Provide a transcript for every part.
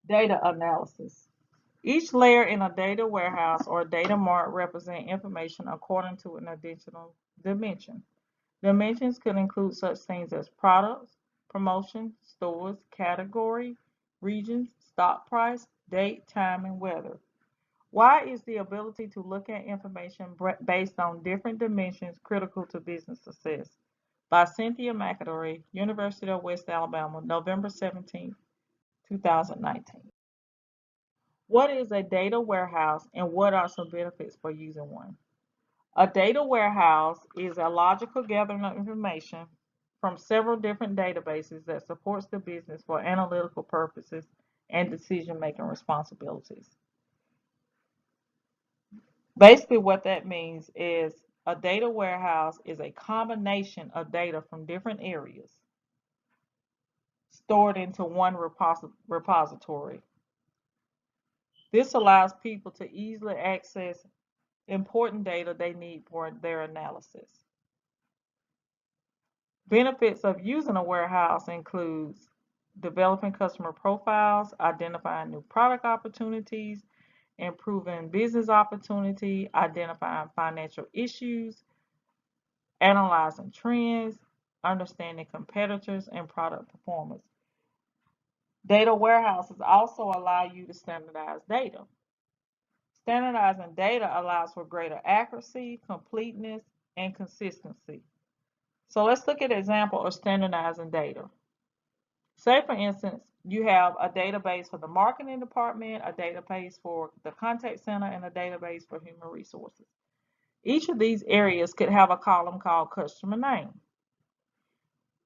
Data analysis. Each layer in a data warehouse or data mart represents information according to an additional dimension. Dimensions could include such things as products, promotion, stores, category, regions, stock price, date, time, and weather. Why is the ability to look at information based on different dimensions critical to business success? By Cynthia McAdory, University of West Alabama, November 17, 2019. What is a data warehouse and what are some benefits for using one? A data warehouse is a logical gathering of information from several different databases that supports the business for analytical purposes and decision-making responsibilities. Basically, what that means is a data warehouse is a combination of data from different areas stored into one repository. This allows people to easily access important data they need for their analysis. Benefits of using a warehouse includes developing customer profiles, identifying new product opportunities, improving business opportunity, identifying financial issues, analyzing trends, understanding competitors and product performance. Data warehouses also allow you to standardize data. Standardizing data allows for greater accuracy, completeness, and consistency. So let's look at an example of standardizing data. Say, for instance, you have a database for the marketing department, a database for the contact center, and a database for human resources. Each of these areas could have a column called customer name.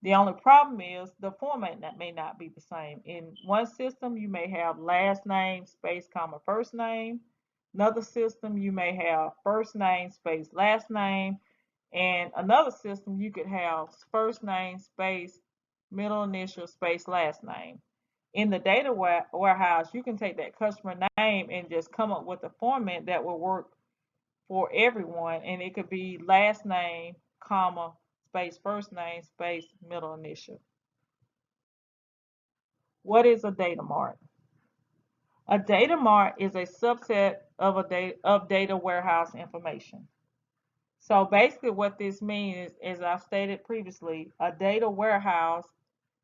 The only problem is the format that may not be the same. In one system, you may have last name, space, comma, first name. Another system, you may have first name, space, last name. And another system, you could have first name, space, middle initial, space, last name. In the data warehouse, you can take that customer name and just come up with a format that will work for everyone. And it could be last name, comma, space, first name, space, middle initial. What is a data mart? A data mart is a subset of data warehouse information. So basically what this means is, as I've stated previously, a data warehouse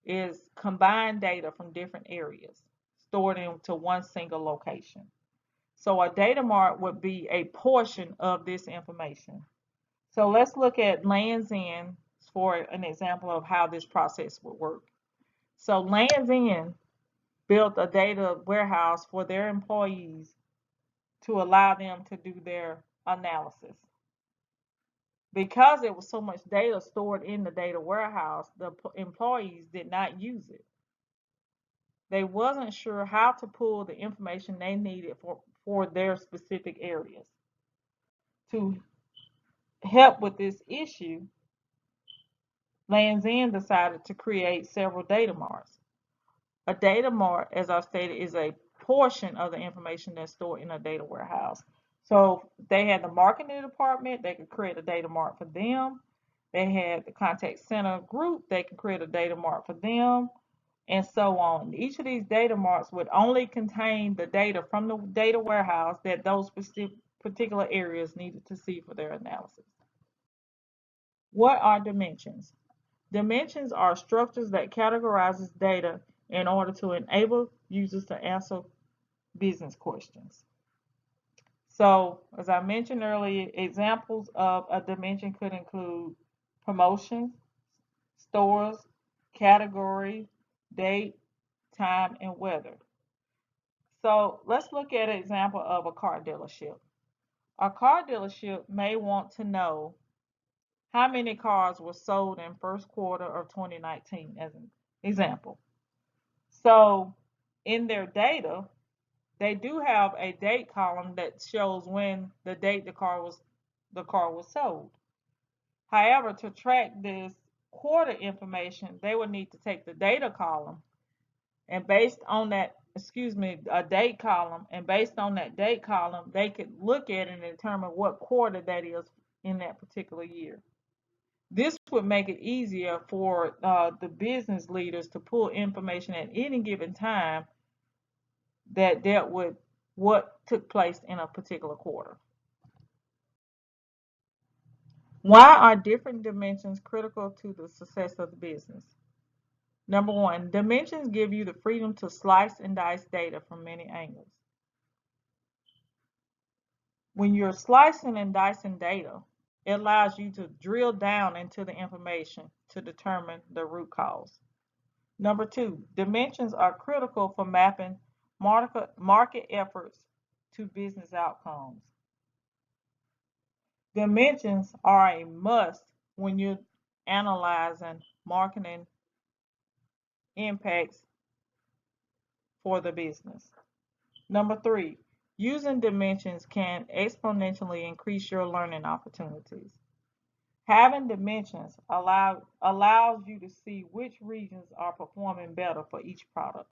is combined data from different areas stored into one single location. So a data mart would be a portion of this information. So let's look at Lands' End for an example of how this process would work. So Lands' End built a data warehouse for their employees to allow them to do their analysis. Because there was so much data stored in the data warehouse, the employees did not use it. They wasn't sure how to pull the information they needed for their specific areas. To help with this issue, Lands' End decided to create several data marts. A data mart, as I stated, is a portion of the information that's stored in a data warehouse. So they had the marketing department, they could create a data mart for them. They had the contact center group, they could create a data mart for them, and so on. Each of these data marts would only contain the data from the data warehouse that those particular areas needed to see for their analysis. What are dimensions? Dimensions are structures that categorizes data in order to enable users to answer business questions. So, as I mentioned earlier, examples of a dimension could include promotions, stores, category, date, time, and weather. So, let's look at an example of a car dealership. A car dealership may want to know how many cars were sold in first quarter of 2019 as an example. So, in their data, they do have a date column that shows when the date the car was sold. However, to track this quarter information, they would need to take the data column and based on that, a date column, and based on that date column, they could look at it and determine what quarter that is in that particular year. This would make it easier for the business leaders to pull information at any given time that dealt with what took place in a particular quarter. Why are different dimensions critical to the success of the business? Number one, dimensions give you the freedom to slice and dice data from many angles. When you're slicing and dicing data, it allows you to drill down into the information to determine the root cause. Number two, dimensions are critical for mapping market efforts to business outcomes. Dimensions are a must when you're analyzing marketing impacts for the business. Number three, using dimensions can exponentially increase your learning opportunities. Having dimensions allows you to see which regions are performing better for each product.